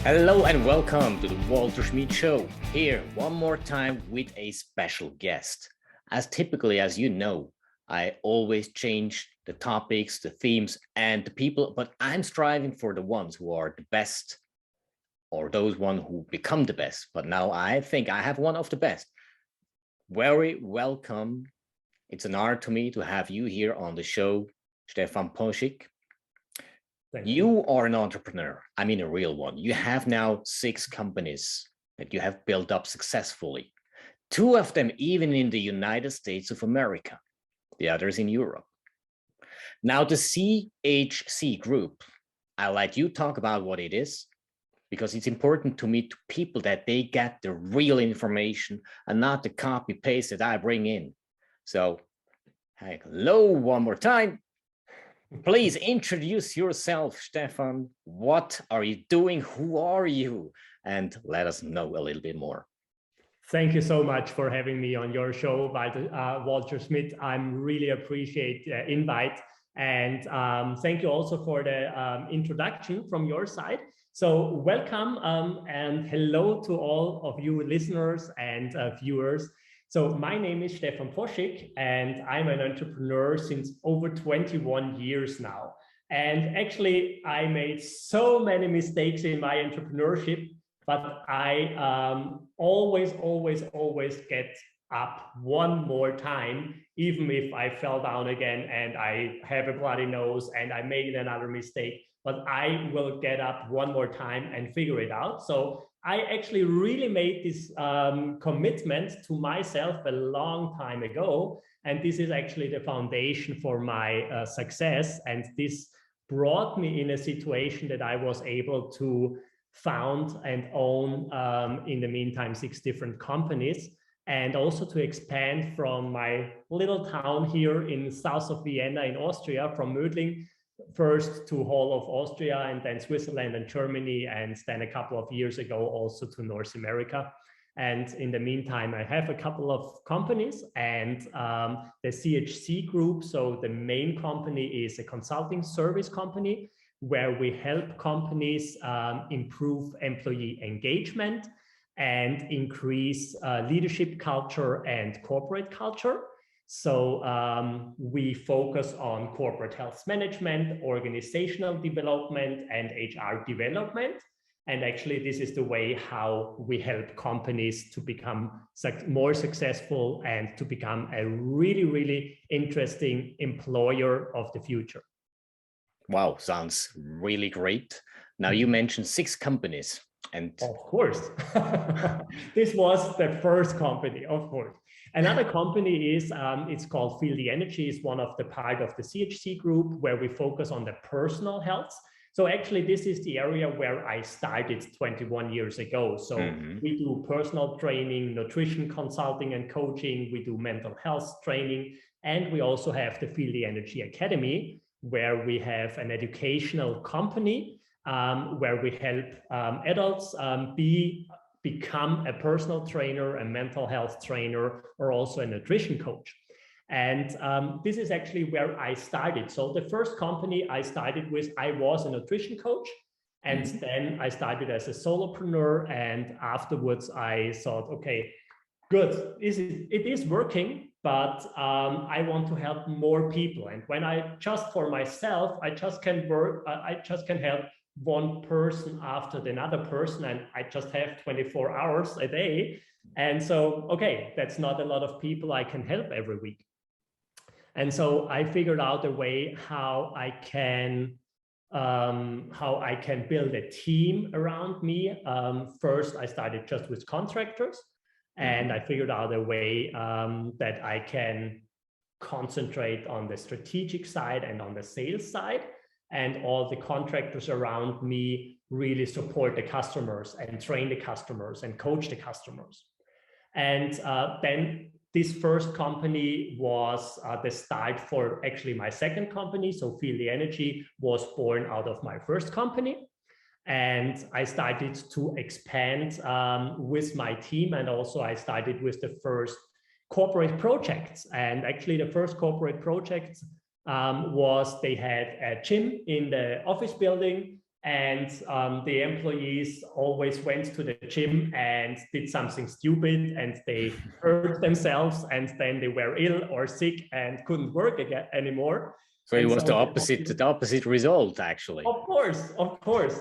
Hello and welcome to the Walter Schmidt Show. Here one more time with a special guest. As typically, as you know, I always change the topics, the themes, and the people, but I'm striving for the ones who are the best or those one who become the best. But now I think I have one of the best. Very welcome. It's an honor to me to have you here on the show, Stephan Poschik. You are an entrepreneur. I mean, a real one. You have now 6 companies that you have built up successfully. 2 of them even in the United States of America, the others in Europe. Now, the CHC group, I'll let you talk about what it is, because it's important to me, to people, that they get the real information and not the copy paste that I bring in. So, hello one more time. Please introduce yourself, Stephan. What are you doing? Who are you? And let us know a little bit more. Thank you so much for having me on your show, Walter Schmidt. I'm really appreciate the invite. And thank you also for the introduction from your side. So welcome and hello to all of you listeners and viewers. So my name is Stephan Poschik, and I'm an entrepreneur since over 21 years now. And actually, I made so many mistakes in my entrepreneurship, but I always get up one more time, even if I fell down again and I have a bloody nose and I made another mistake, but I will get up one more time and figure it out. So I actually really made this commitment to myself a long time ago. And this is actually the foundation for my success. And this brought me in a situation that I was able to found and own, in the meantime, 6 different companies, and also to expand from my little town here in south of Vienna in Austria, from Mödling, first to whole of Austria, and then Switzerland and Germany, and then a couple of years ago also to North America. And in the meantime, I have a couple of companies, and the CHC group. So the main company is a consulting service company where we help companies improve employee engagement and increase leadership culture and corporate culture. So we focus on corporate health management, organizational development, and HR development. And actually, this is the way how we help companies to become more successful and to become a really, really interesting employer of the future. Wow, sounds really great. Now, you mentioned 6 companies. And of course, this was the first company, of course. Another company is, it's called Feel the Energy, is one of the part of the CHC group, where we focus on the personal health. So actually, this is the area where I started 21 years ago. So we do personal training, nutrition consulting and coaching. We do mental health training. And we also have the Feel the Energy Academy, where we have an educational company where we help adults become a personal trainer, a mental health trainer, or also a nutrition coach. And this is actually where I started. So the first company I started with, I was a nutrition coach. And then I started as a solopreneur. And afterwards, I thought, okay, good, it is working, but I want to help more people. And when I just for myself, I just can help one person after another person, and I just have 24 hours a day. And so, okay, that's not a lot of people I can help every week. And so I figured out a way how I can build a team around me. First, I started just with contractors, and I figured out a way that I can concentrate on the strategic side and on the sales side. And all the contractors around me really support the customers and train the customers and coach the customers. And then this first company was the start for actually my second company. So Feel the Energy was born out of my first company. And I started to expand with my team. And also I started with the first corporate projects. And actually the first corporate project was they had a gym in the office building, and the employees always went to the gym and did something stupid, and they hurt themselves, and then they were ill or sick and couldn't work again anymore. So it was the opposite result, actually. Of course, of course.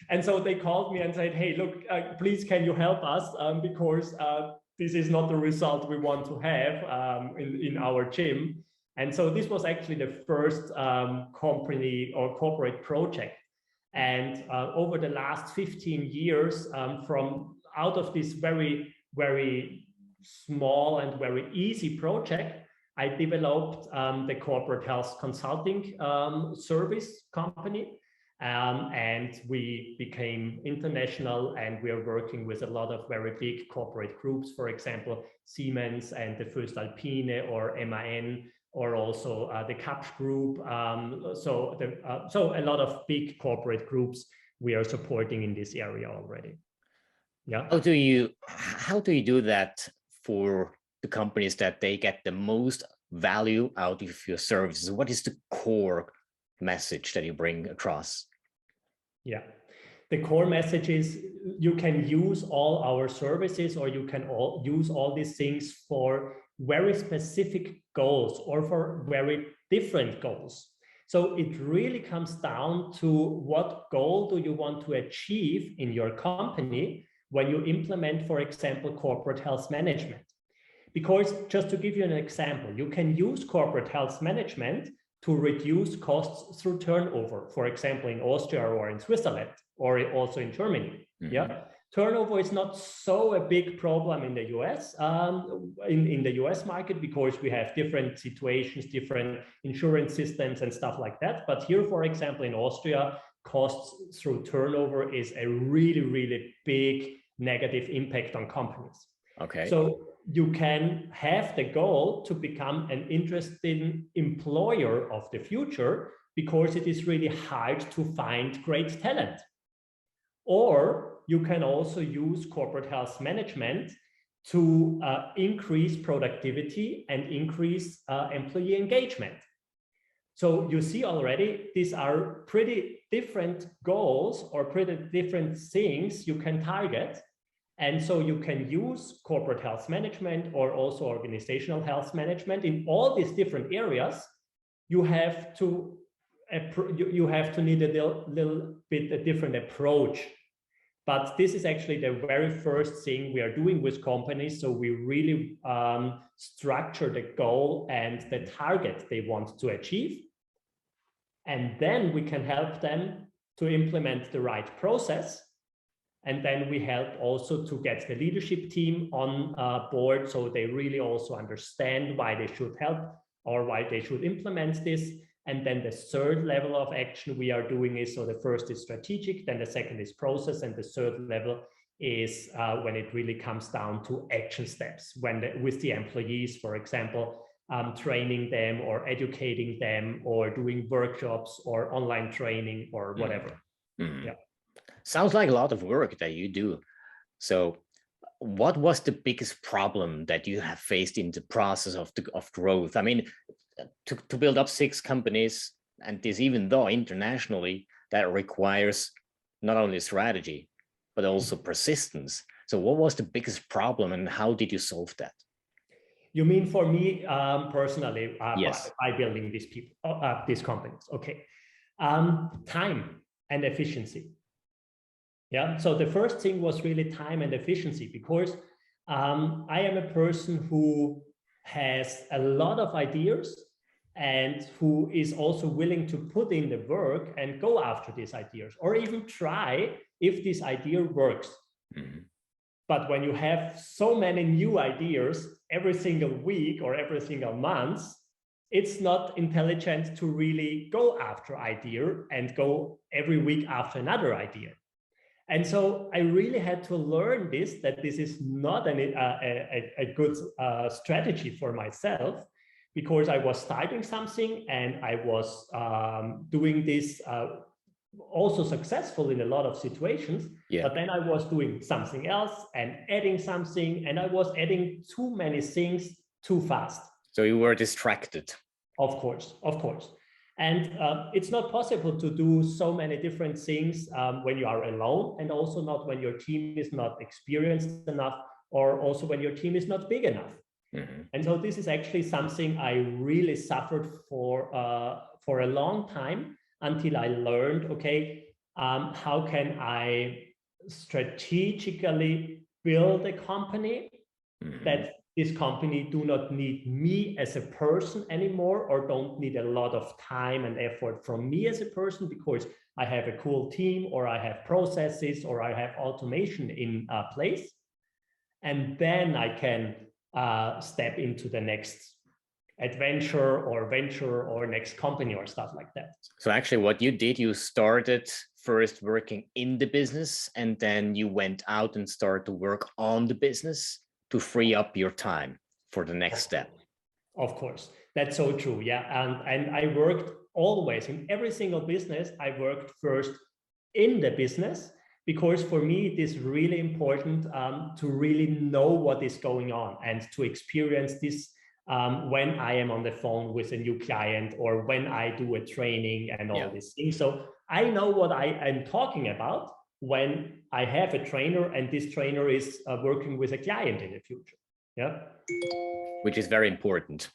And so they called me and said, hey, look, please, can you help us? Because this is not the result we want to have in our gym. And so this was actually the first company or corporate project. And over the last 15 years, from out of this very, very small and very easy project, I developed the corporate health consulting service company. And we became international, and we are working with a lot of very big corporate groups, for example, Siemens and the voestalpine or MAN, or also the Kapsch Group. So a lot of big corporate groups we are supporting in this area already. Yeah. How do you do that for the companies that they get the most value out of your services? What is the core message that you bring across? Yeah, the core message is you can use all our services, or you can use all these things for very specific goals or for very different goals. So it really comes down to what goal do you want to achieve in your company when you implement, for example, corporate health management. Because just to give you an example, you can use corporate health management to reduce costs through turnover, for example, in Austria or in Switzerland, or also in Germany. Mm-hmm. Yeah, turnover is not so a big problem in the US, in the US market, because we have different situations, different insurance systems and stuff like that. But here, for example, in Austria, costs through turnover is a really, really big negative impact on companies. Okay. So you can have the goal to become an interesting employer of the future, because it is really hard to find great talent. Or you can also use corporate health management to increase productivity and increase employee engagement. So you see already, these are pretty different goals or pretty different things you can target. And so you can use corporate health management or also organizational health management in all these different areas. You have to need a little bit a different approach. But this is actually the very first thing we are doing with companies. So we really structure the goal and the target they want to achieve. And then we can help them to implement the right process. And then we help also to get the leadership team on board, so they really also understand why they should help or why they should implement this. And then the third level of action we are doing is, so the first is strategic, then the second is process, and the third level is when it really comes down to action steps, with the employees, for example, training them or educating them or doing workshops or online training or whatever. Mm-hmm. Yeah. Sounds like a lot of work that you do. So what was the biggest problem that you have faced in the process of growth? I mean, to build up 6 companies, and this, even though internationally, that requires not only strategy, but also persistence. So what was the biggest problem, and how did you solve that? You mean for me personally, yes. by building these companies? Okay. Time and efficiency. Yeah, so the first thing was really time and efficiency, because I am a person who has a lot of ideas and who is also willing to put in the work and go after these ideas, or even try if this idea works. Mm-hmm. But when you have so many new ideas every single week or every single month, it's not intelligent to really go after idea and go every week after another idea. And so I really had to learn that this is not a good strategy for myself, because I was starting something and I was doing this also successful in a lot of situations, but then I was doing something else and adding something, and I was adding too many things too fast. So you were distracted. Of course, of course. And it's not possible to do so many different things when you are alone, and also not when your team is not experienced enough, or also when your team is not big enough. Mm-hmm. And so this is actually something I really suffered for a long time, until I learned, okay, how can I strategically build a company mm-hmm. that this company do not need me as a person anymore, or don't need a lot of time and effort from me as a person, because I have a cool team, or I have processes, or I have automation in place. And then I can step into the next adventure or venture or next company or stuff like that. So actually what you did, you started first working in the business, and then you went out and started to work on the business to free up your time for the next step. Of course, that's so true. Yeah, and I worked always in every single business. I worked first in the business, because for me it is really important to really know what is going on and to experience this when I am on the phone with a new client, or when I do a training and all these things. So I know what I am talking about when I have a trainer, and this trainer is working with a client in the future. Yeah, which is very important,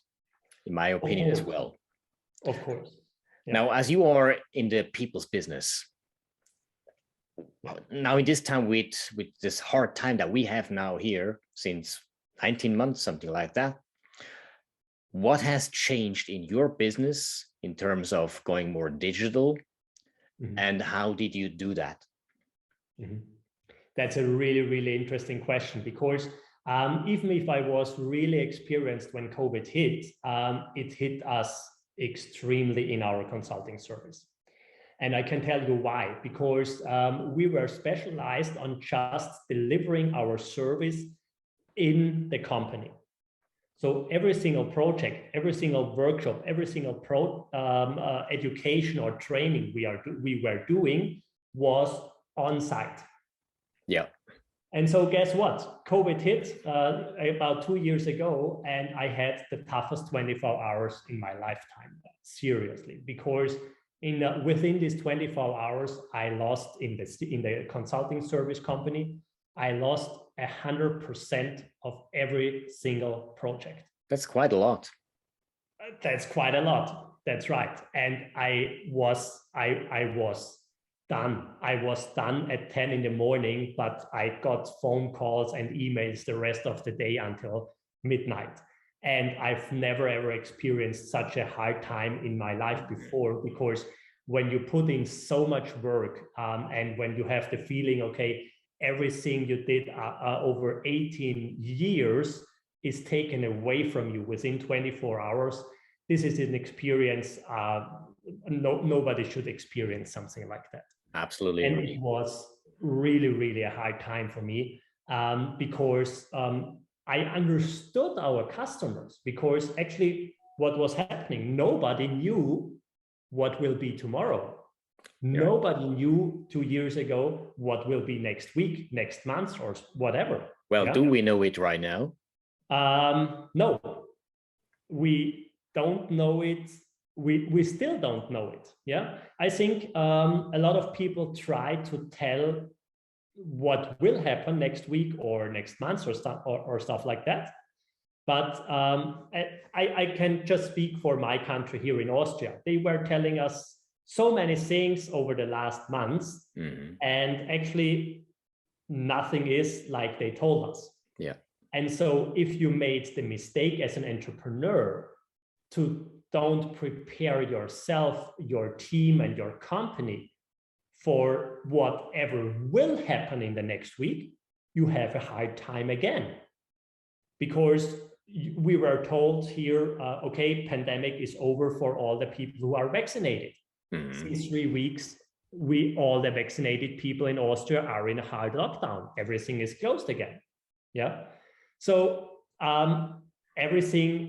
in my opinion, as well. Of course. Yeah. Now, as you are in the people's business, now in this time, with this hard time that we have now here since 19 months, something like that, what has changed in your business in terms of going more digital, mm-hmm. and how did you do that? Mm-hmm. That's a really, really interesting question, because even if I was really experienced when COVID hit, it hit us extremely in our consulting service. And I can tell you why, because we were specialized on just delivering our service in the company. So every single project, every single workshop, every single education or training we were doing was on site. Yeah. And so guess what? COVID hit about 2 years ago, and I had the toughest 24 hours in my lifetime, seriously, because within these 24 hours, I lost in the consulting service company, I lost 100% of every single project. That's quite a lot. That's quite a lot. That's right. And I was done. I was done at 10 in the morning, but I got phone calls and emails the rest of the day until midnight. And I've never ever experienced such a hard time in my life before, because when you put in so much work and when you have the feeling, okay, everything you did over 18 years is taken away from you within 24 hours, this is an experience nobody should experience something like that. Absolutely. And it was really, really a hard time for me because I understood our customers, because actually what was happening, nobody knew what will be tomorrow. Yeah. Nobody knew 2 years ago what will be next week, next month, or whatever. Well, do we know it right now? No, we don't know it. We still don't know it. Yeah, I think a lot of people try to tell what will happen next week or next month or stuff like that. But I can just speak for my country here in Austria. They were telling us so many things over the last months, and actually nothing is like they told us. Yeah. And so if you made the mistake as an entrepreneur to don't prepare yourself, your team, and your company for whatever will happen in the next week, you have a hard time again. Because we were told here, okay, pandemic is over for all the people who are vaccinated. Since 3 weeks, all the vaccinated people in Austria are in a hard lockdown. Everything is closed again. Yeah. So everything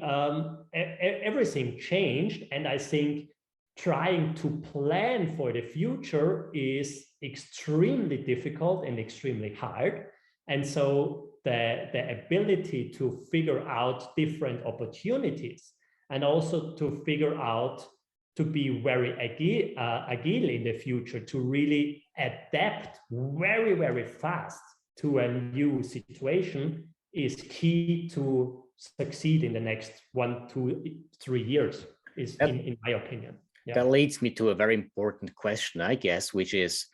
changed, and I think trying to plan for the future is extremely difficult and extremely hard. And so the ability to figure out different opportunities, and also to figure out to be very agile in the future, to really adapt very, very fast to a new situation is key to succeed in the next 1, 2, 3 years, in my opinion. Yeah. That leads me to a very important question, I guess, which is,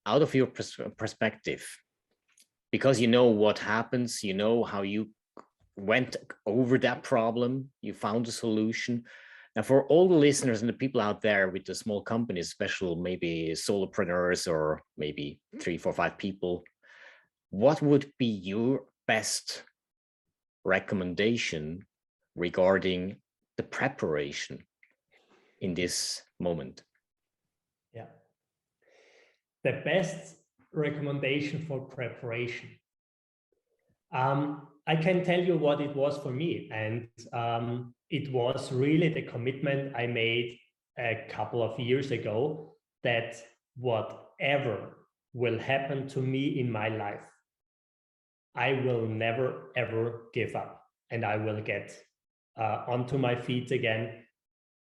out of your perspective, because you know what happens, you know how you went over that problem, you found a solution. Now, for all the listeners and the people out there with the small companies, especially maybe solopreneurs or maybe 3, 4, 5 people, what would be your best recommendation regarding the preparation in this moment? Yeah. The best recommendation for preparation. I can tell you what it was for me. And it was really the commitment I made a couple of years ago that whatever will happen to me in my life, I will never, ever give up. And I will get onto my feet again,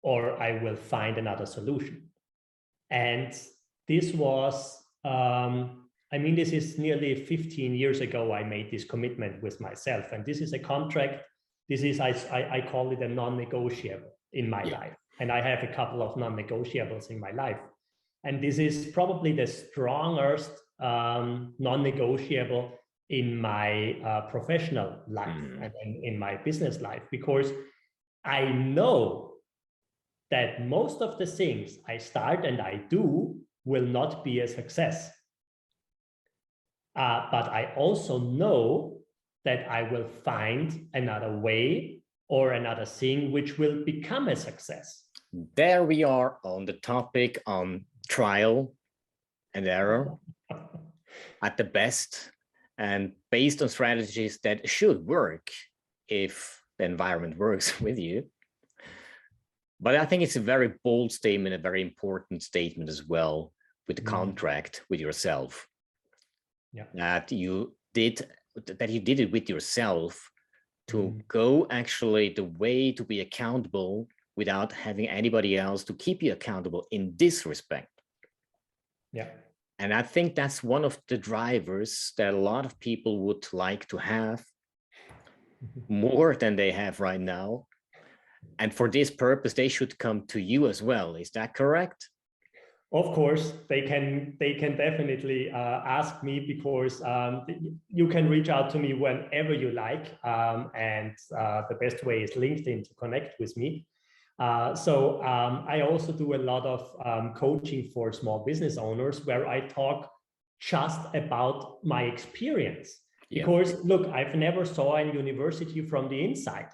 or I will find another solution. And this was, this is nearly 15 years ago I made this commitment with myself. And this is a contract. This is, I call it a non-negotiable in my life. And I have a couple of non-negotiables in my life. And this is probably the strongest non-negotiable in my professional life and in my business life, because I know that most of the things I start and I do will not be a success. But I also know that I will find another way or another thing which will become a success. There we are on the topic on trial and error at the best, and based on strategies that should work if the environment works with you. But I think it's a very bold statement, a very important statement as well, with the contract with yourself. Yeah. That you did it with yourself to go actually the way to be accountable without having anybody else to keep you accountable in this respect. Yeah. And I think that's one of the drivers that a lot of people would like to have more than they have right now. And for this purpose, they should come to you as well. Is that correct? Of course, they can definitely ask me, because you can reach out to me whenever you like. And the best way is LinkedIn to connect with me. So I also do a lot of coaching for small business owners, where I talk just about my experience. Because look, I've never saw a university from the inside.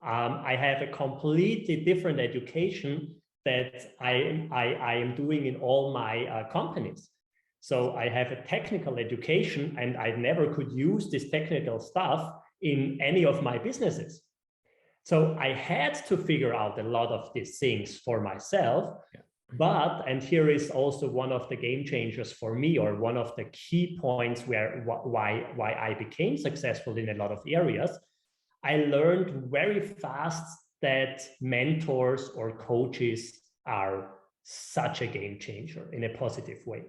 I have a completely different education that I am doing in all my companies. So I have a technical education, and I never could use this technical stuff in any of my businesses. So I had to figure out a lot of these things for myself. But, and here is also one of the game changers for me, or one of the key points why I became successful in a lot of areas. I learned very fast that mentors or coaches are such a game changer in a positive way.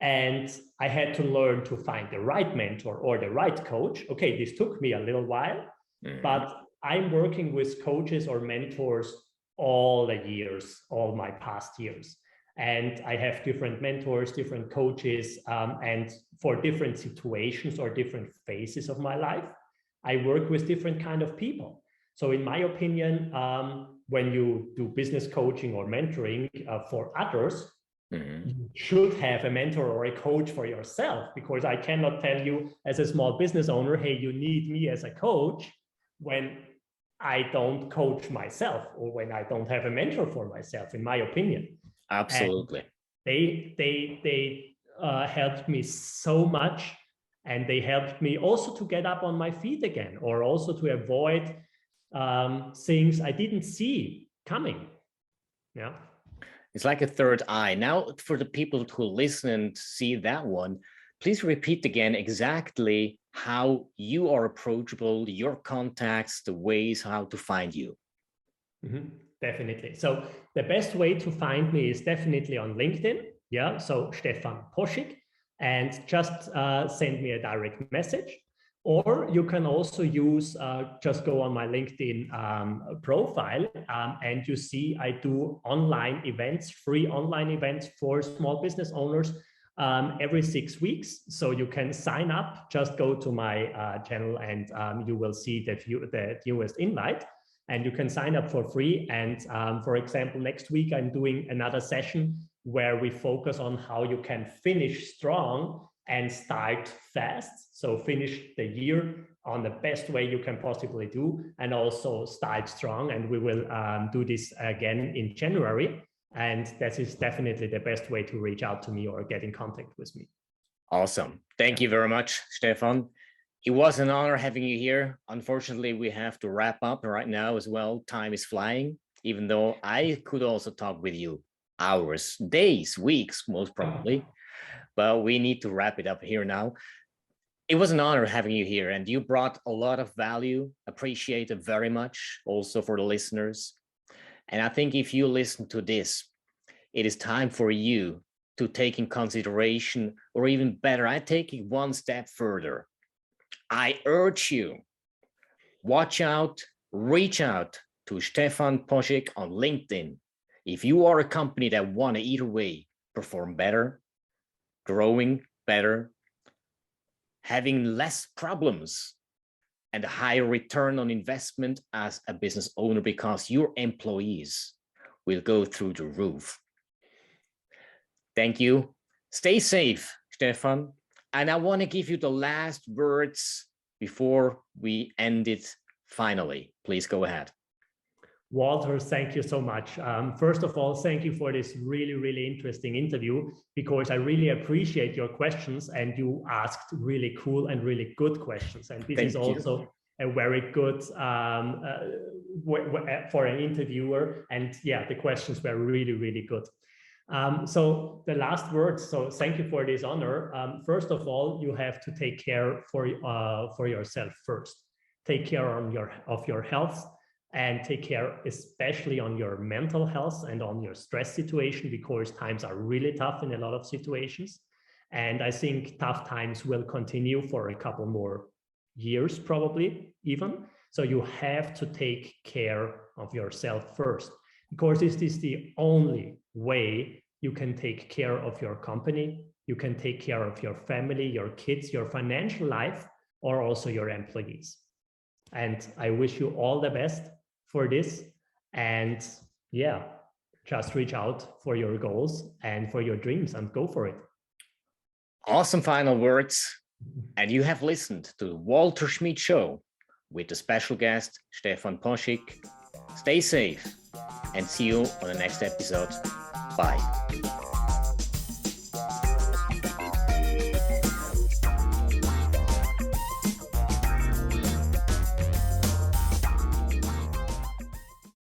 And I had to learn to find the right mentor or the right coach. Okay, this took me a little while, but I'm working with coaches or mentors all the years, all my past years. And I have different mentors, different coaches, and for different situations or different phases of my life, I work with different kind of people. So in my opinion, when you do business coaching or mentoring for others, you should have a mentor or a coach for yourself, because I cannot tell you as a small business owner, hey, you need me as a coach, when I don't coach myself, or when I don't have a mentor for myself, in my opinion. Absolutely. And they helped me so much. And they helped me also to get up on my feet again, or also to avoid things I didn't see coming. Yeah. It's like a third eye. Now, for the people who listen and see that one, please repeat again exactly how you are approachable, your contacts, the ways how to find you. Definitely. So the best way to find me is definitely on LinkedIn. Yeah. So Stephan Poschik, and just send me a direct message. Or you can also use, just go on my LinkedIn profile, and you see I do online events, free online events for small business owners every 6 weeks. So you can sign up, just go to my channel, and you will see the newest invite, and you can sign up for free. And for example, next week, I'm doing another session where we focus on how you can finish strong and start fast. So finish the year on the best way you can possibly do, and also start strong. And we will do this again in January. And that is definitely the best way to reach out to me or get in contact with me. Awesome. Thank you very much, Stephan. It was an honor having you here. Unfortunately, we have to wrap up right now as well. Time is flying, even though I could also talk with you hours, days, weeks, most probably. But we need to wrap it up here now. It was an honor having you here, and you brought a lot of value. Appreciate it very much, also for the listeners. And I think if you listen to this, it is time for you to take in consideration, or even better, I take it one step further. I urge you, watch out, reach out to Stephan Poschik on LinkedIn. If you are a company that want to either way perform better, growing better, having less problems, and a higher return on investment as a business owner, because your employees will go through the roof. Thank you. Stay safe, Stephan. And I want to give you the last words before we end it finally. Please go ahead. Walter, thank you so much. First of all, thank you for this really, really interesting interview, because I really appreciate your questions, and you asked really cool and really good questions. And this is also a very good for an interviewer. And yeah, the questions were really, really good. So the last words, so thank you for this honor. First of all, you have to take care for yourself first. Take care of your health, and take care especially on your mental health and on your stress situation, because times are really tough in a lot of situations. And I think tough times will continue for a couple more years, probably even. So you have to take care of yourself first, because this is the only way you can take care of your company, you can take care of your family, your kids, your financial life, or also your employees. And I wish you all the best for this. And yeah, just reach out for your goals and for your dreams and go for it. Awesome final words. And you have listened to the Walter Schmidt Show with the special guest, Stephan Poschik. Stay safe and see you on the next episode. Bye.